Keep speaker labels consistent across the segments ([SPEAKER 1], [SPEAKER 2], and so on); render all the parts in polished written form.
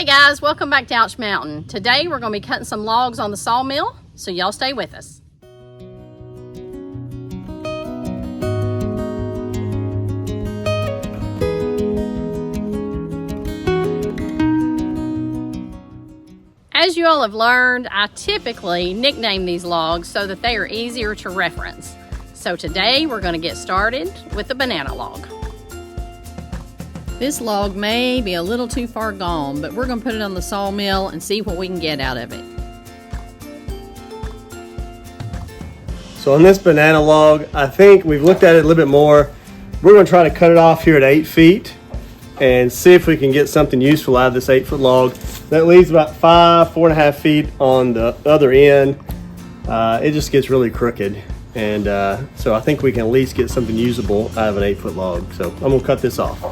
[SPEAKER 1] Hey guys, welcome back to Ouch Mountain. Today we're going to be cutting some logs on the sawmill, so y'all stay with us. As you all have learned, I typically nickname these logs so that they are easier to reference. So today we're going to get started with the banana log. This log may be a little too far gone, but we're going to put it on the sawmill and see what we can get out of it.
[SPEAKER 2] So on this banana log, I think we've looked at it a little bit more. We're going to try to cut it off here at 8 feet and see if we can get something useful out of this 8-foot log. That leaves about 4.5 feet on the other end. It just gets really crooked. And so I think we can at least get something usable out of an 8-foot log. So I'm going to cut this off.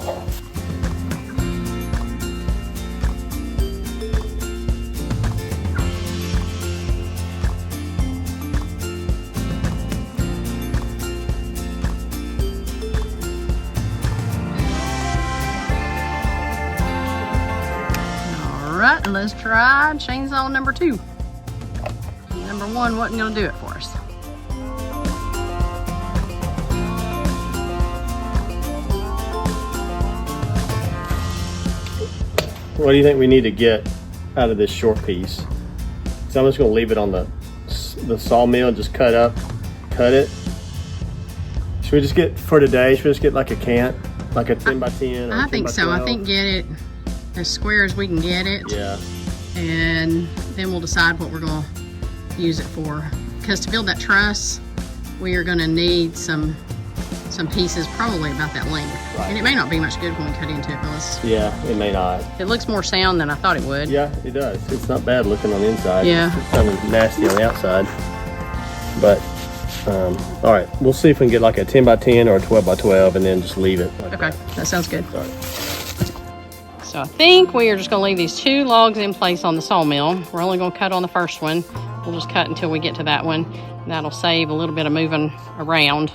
[SPEAKER 1] Alright, let's try chainsaw number 2. Number 1 wasn't going to do it for us.
[SPEAKER 2] What do you think we need to get out of this short piece? So I'm just going to leave it on the sawmill and just cut it. Should we just get, for today, should we just get like a cant? Like a 10 by 10?
[SPEAKER 1] I think so. I think get it as square as we can get it.
[SPEAKER 2] Yeah.
[SPEAKER 1] And then we'll decide what we're going to use it for. Because to build that truss, we are going to need some pieces probably about that length. Right. And it may not be much good when we cut into it, Phyllis.
[SPEAKER 2] Yeah, it may not.
[SPEAKER 1] It looks more sound than I thought it would.
[SPEAKER 2] Yeah, it does. It's not bad looking on the inside.
[SPEAKER 1] Yeah.
[SPEAKER 2] It's kind of nasty on the outside. But, all right, we'll see if we can get like a 10 by 10 or a 12 by 12 and then just leave it. Like
[SPEAKER 1] okay, that sounds good.
[SPEAKER 2] All right.
[SPEAKER 1] So I think we are just going to leave these 2 logs in place on the sawmill. We're only going to cut on the first one. We'll just cut until we get to that one. That'll save a little bit of moving around.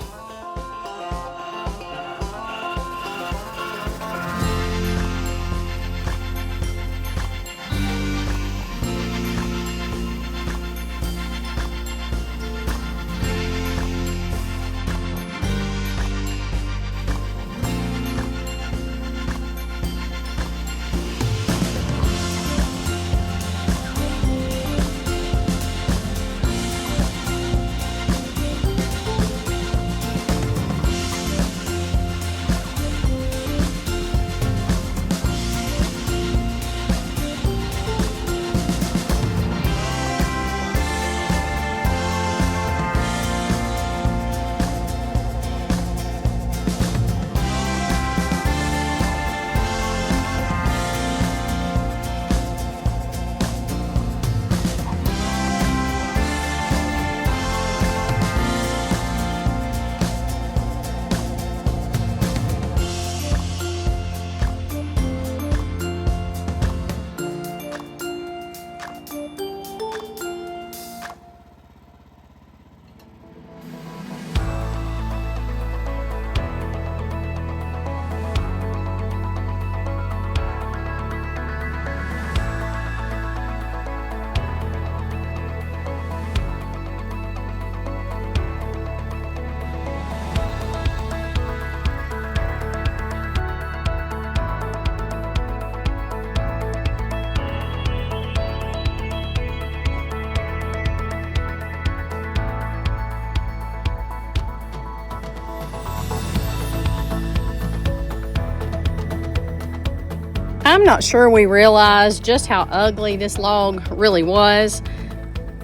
[SPEAKER 1] I'm not sure we realized just how ugly this log really was,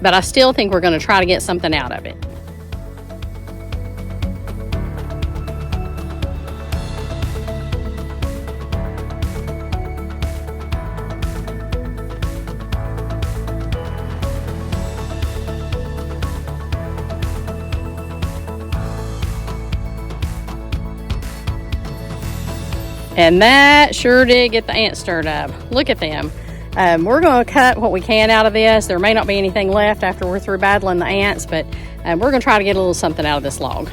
[SPEAKER 1] but I still think we're going to try to get something out of it. And that sure did get the ants stirred up. Look at them. We're going to cut what we can out of this. There may not be anything left after we're through battling the ants, but we're going to try to get a little something out of this log.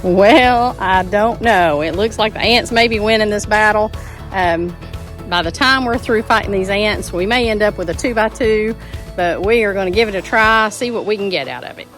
[SPEAKER 1] Well, I don't know. It looks like the ants may be winning this battle. By the time we're through fighting these ants, we may end up with a 2x2, but we are going to give it a try, see what we can get out of it.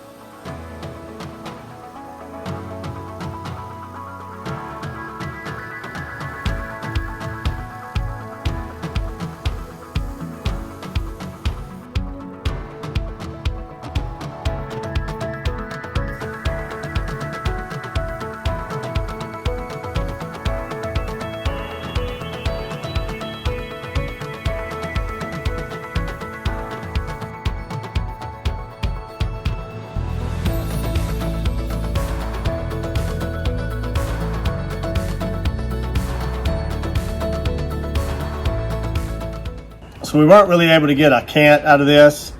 [SPEAKER 2] So we weren't really able to get a cant out of this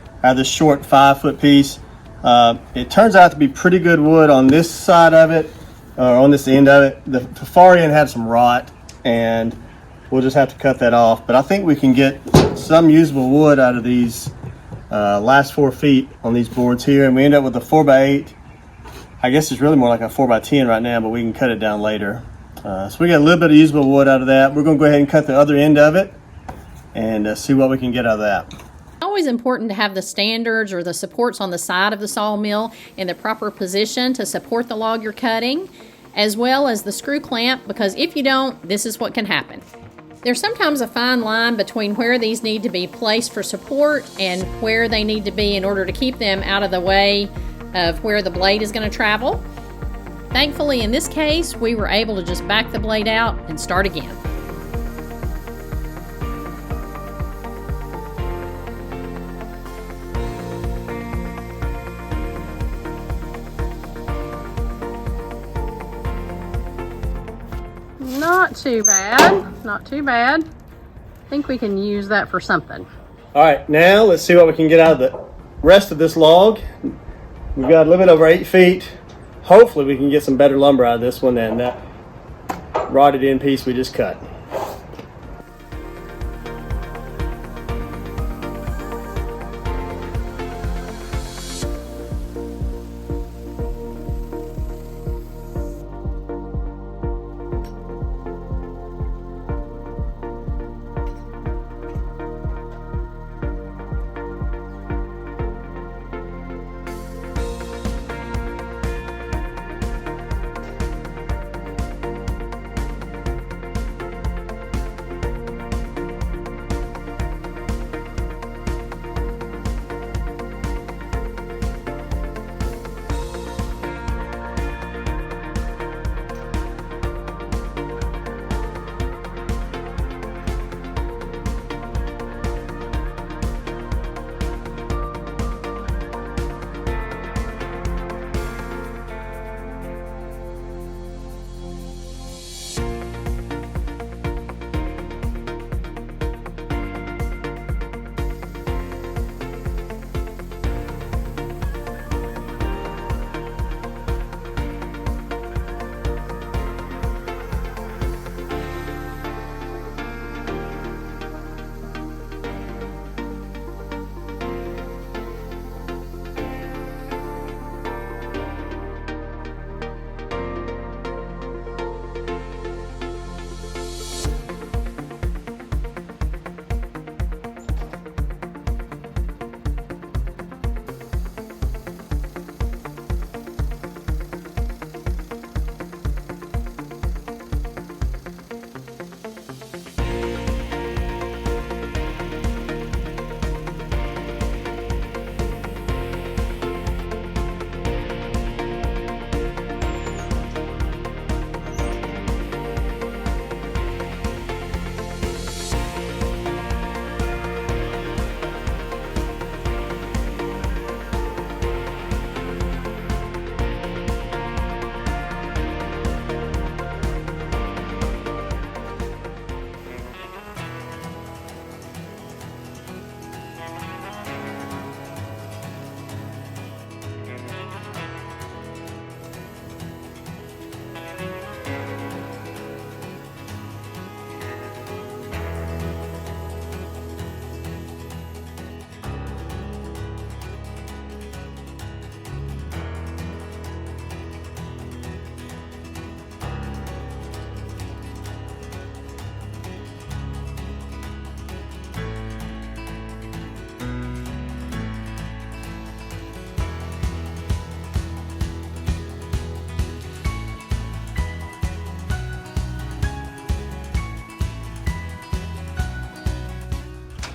[SPEAKER 2] short 5-foot piece. It turns out to be pretty good wood on this side of it, or on this end of it. The far end had some rot, and we'll just have to cut that off. But I think we can get some usable wood out of these last 4 feet on these boards here, and we end up with a 4x8. I guess it's really more like a 4x10 right now, but we can cut it down later. So we got a little bit of usable wood out of that. We're going to go ahead and cut the other end of it and see what we can get out of that.
[SPEAKER 3] Always important to have the standards or the supports on the side of the sawmill in the proper position to support the log you're cutting, as well as the screw clamp, because if you don't, this is what can happen. There's sometimes a fine line between where these need to be placed for support and where they need to be in order to keep them out of the way of where the blade is going to travel. Thankfully, in this case, we were able to just back the blade out and start again.
[SPEAKER 1] Not too bad, not too bad. I think we can use that for something.
[SPEAKER 2] All right, now let's see what we can get out of the rest of this log. We've got a little bit over 8 feet. Hopefully we can get some better lumber out of this one than that rotted in piece we just cut.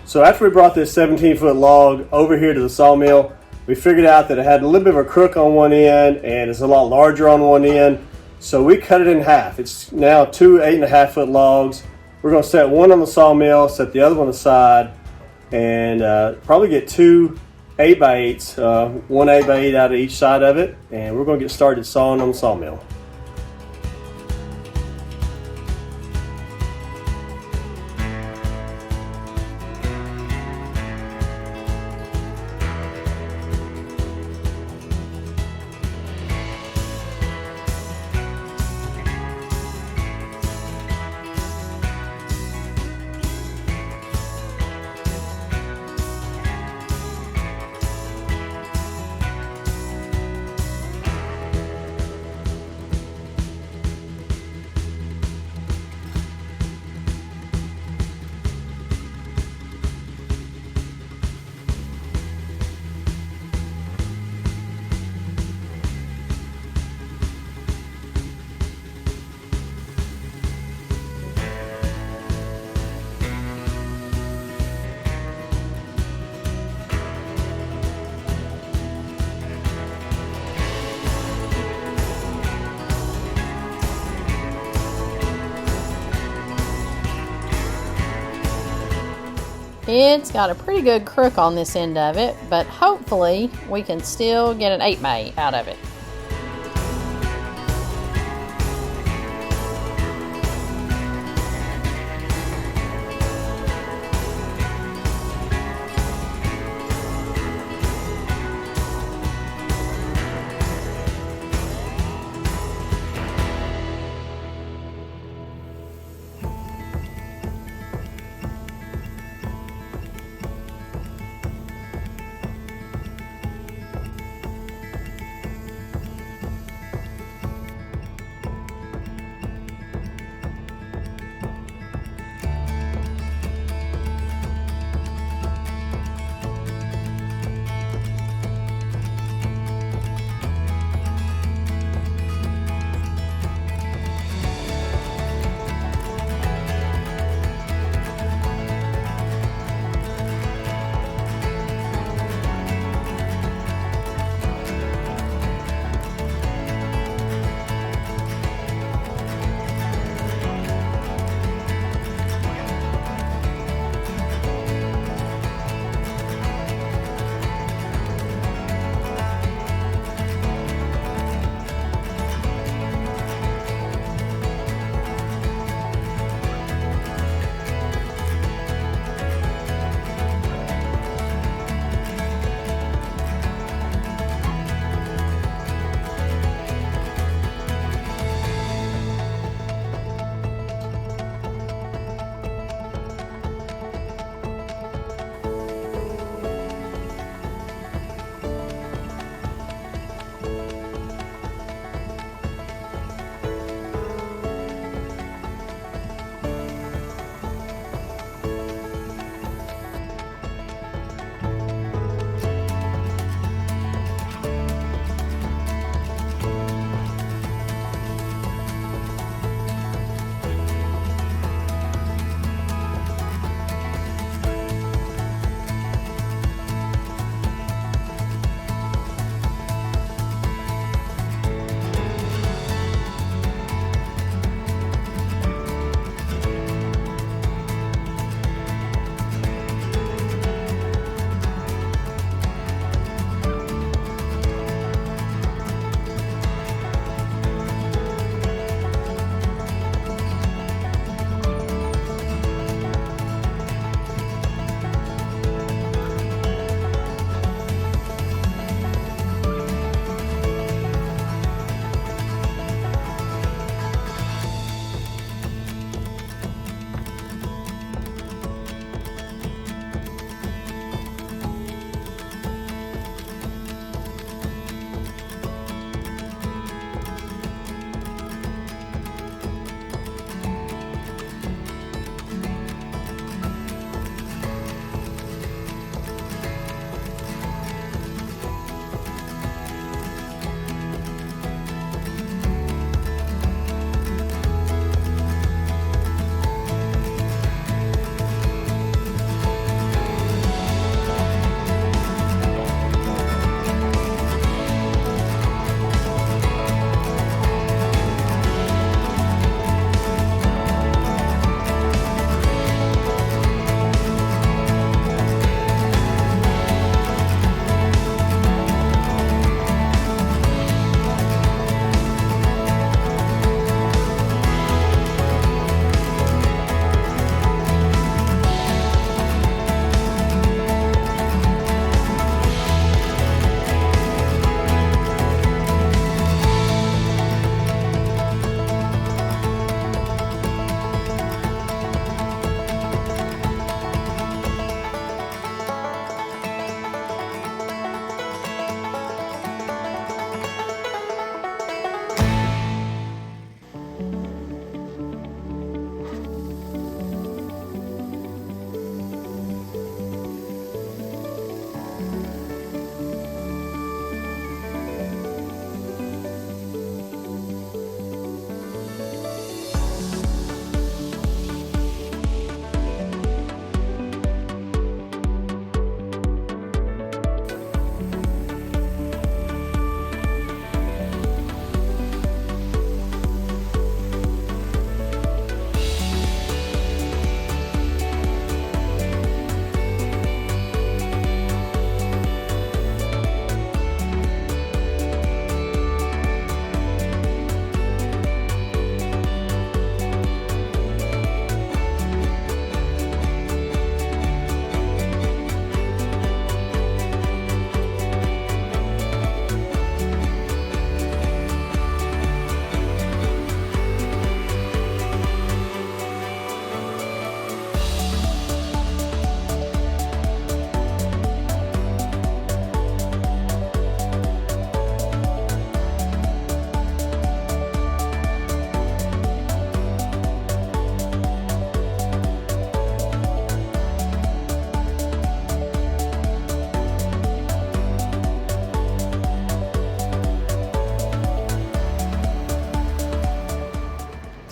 [SPEAKER 2] So after we brought this 17-foot log over here to the sawmill, we figured out that it had a little bit of a crook on one end and it's a lot larger on one end. So we cut it in half. It's now two 8.5-foot logs. We're going to set one on the sawmill, set the other one aside, and probably get two 8x8s, one 8x8 out of each side of it, and we're going to get started sawing on the sawmill.
[SPEAKER 3] It's got a pretty good crook on this end of it, but hopefully we can still get an 8x8 out of it.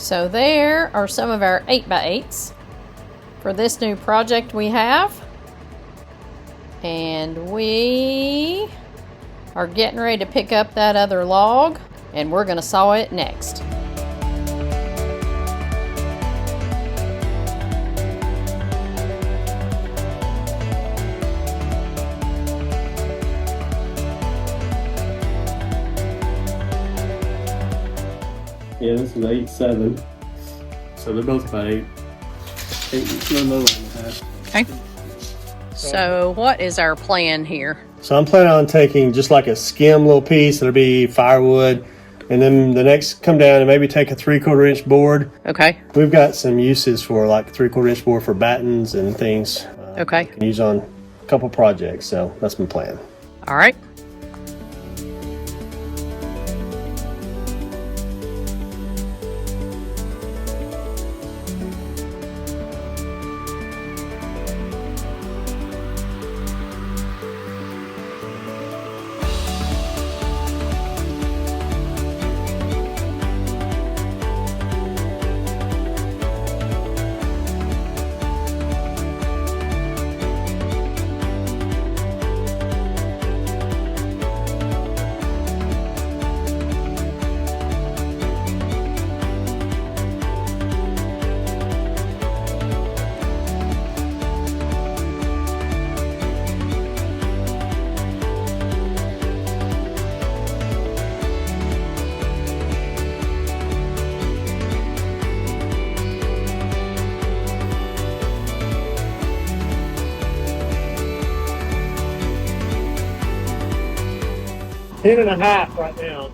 [SPEAKER 3] So there are some of our 8x8s for this new project we have. And we are getting ready to pick up that other log, and we're going to saw it next.
[SPEAKER 2] Yeah, this is 8.7. So they're both about 8, a little over 8.5.
[SPEAKER 3] Okay. So what is our plan here?
[SPEAKER 2] So I'm planning on taking just like a skim little piece, that'll be firewood, and then the next come down and maybe take a 3/4 inch board.
[SPEAKER 3] Okay.
[SPEAKER 2] We've got some uses for like 3/4 inch board for battens and things.
[SPEAKER 3] Okay.
[SPEAKER 2] Can use on a couple projects, so that's my plan.
[SPEAKER 3] All right.
[SPEAKER 2] Ten and a half right now.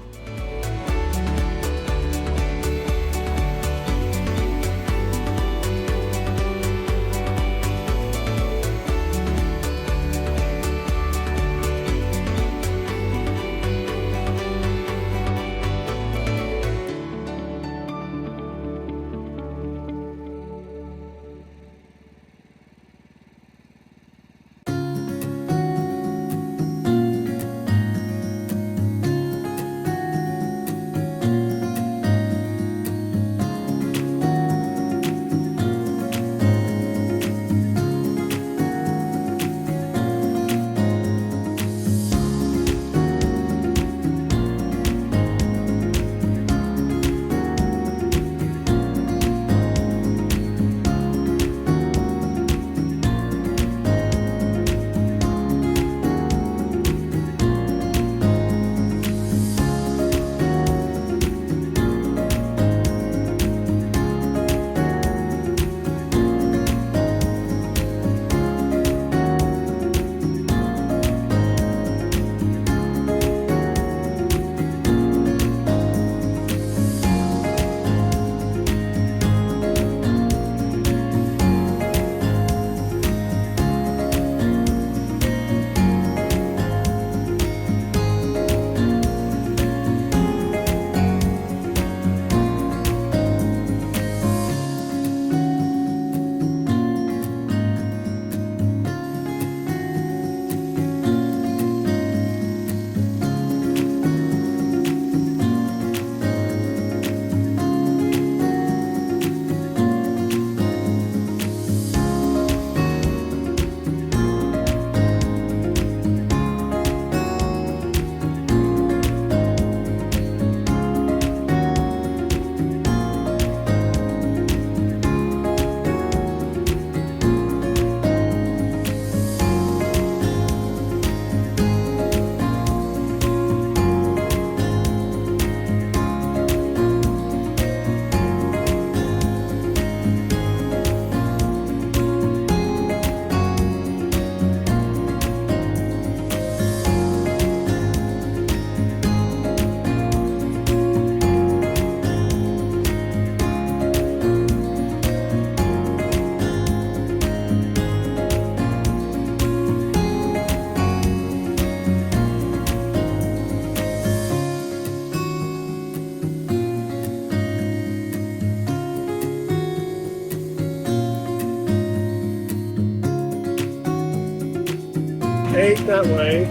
[SPEAKER 2] Eight that way.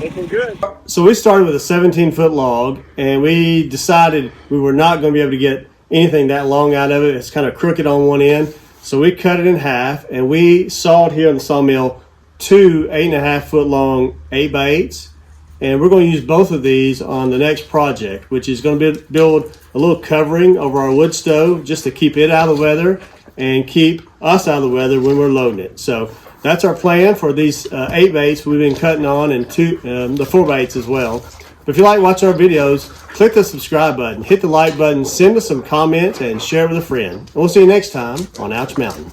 [SPEAKER 2] Looking good. So we started with a 17-foot log, and we decided we were not going to be able to get anything that long out of it. It's kind of crooked on one end. So we cut it in half, and we sawed here in the sawmill 2 8.5-foot long 8x8s. And we're going to use both of these on the next project, which is going to build a little covering over our wood stove just to keep it out of the weather and keep us out of the weather when we're loading it. So that's our plan for these 8x8s we've been cutting on, and the 4x8s as well. But if you like watching our videos, click the subscribe button, hit the like button, send us some comments, and share it with a friend. And we'll see you next time on Ouch Mountain.